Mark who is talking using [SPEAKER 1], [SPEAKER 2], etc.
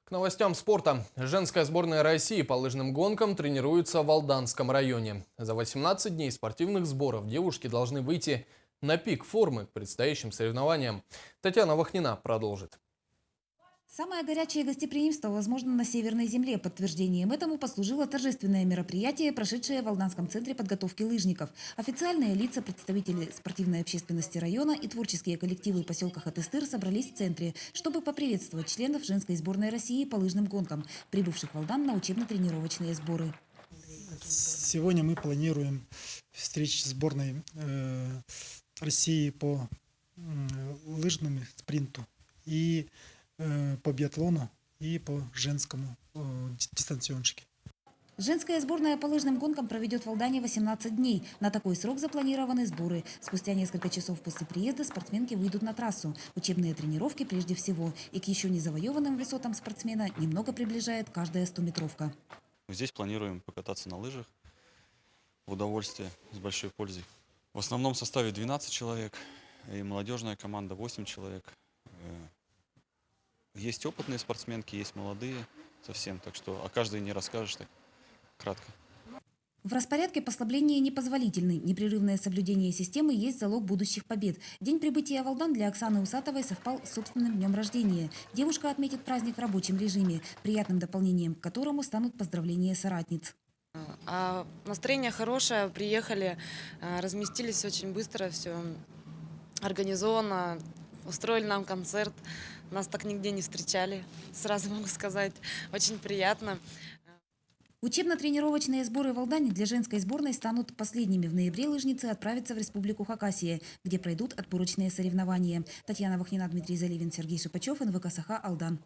[SPEAKER 1] К новостям спорта. Женская сборная России по лыжным гонкам тренируется в Алданском районе. За 18 дней спортивных сборов девушки должны выйти на пик формы к предстоящим соревнованиям. Татьяна Вахнина продолжит.
[SPEAKER 2] Самое горячее гостеприимство, возможно, на Северной земле. Подтверждением этому послужило торжественное мероприятие, прошедшее в Алданском центре подготовки лыжников. Официальные лица, представители спортивной общественности района и творческие коллективы поселка Хатыстыр собрались в центре, чтобы поприветствовать членов женской сборной России по лыжным гонкам, прибывших в Алдан на учебно-тренировочные сборы.
[SPEAKER 3] Сегодня мы планируем встречи с сборной России по лыжному спринту и по биатлону и по женскому дистанционщике.
[SPEAKER 2] Женская сборная по лыжным гонкам проведет в Алдане 18 дней. На такой срок запланированы сборы. Спустя несколько часов после приезда спортсменки выйдут на трассу. Учебные тренировки прежде всего. И к еще не завоеванным высотам спортсмена немного приближает каждая 100-метровка.
[SPEAKER 4] Здесь планируем покататься на лыжах в удовольствие, с большой пользой. В основном составе 12 человек, и молодежная команда 8 человек. Есть опытные спортсменки, есть молодые совсем, так что о каждой не расскажешь так кратко.
[SPEAKER 2] В распорядке послабления непозволительны. Непрерывное соблюдение системы есть залог будущих побед. День прибытия в Алдан для Оксаны Усатовой совпал с собственным днем рождения. Девушка отметит праздник в рабочем режиме, приятным дополнением к которому станут поздравления соратниц.
[SPEAKER 5] Настроение хорошее, приехали, разместились очень быстро, все организовано, устроили нам концерт, нас так нигде не встречали, сразу могу сказать, очень приятно.
[SPEAKER 2] Учебно-тренировочные сборы в Алдане для женской сборной станут последними. В ноябре лыжницы отправятся в Республику Хакасия, где пройдут отборочные соревнования. Татьяна Вахнина, Дмитрий Заливин, Сергей Шипачев, НВК Саха, Алдан.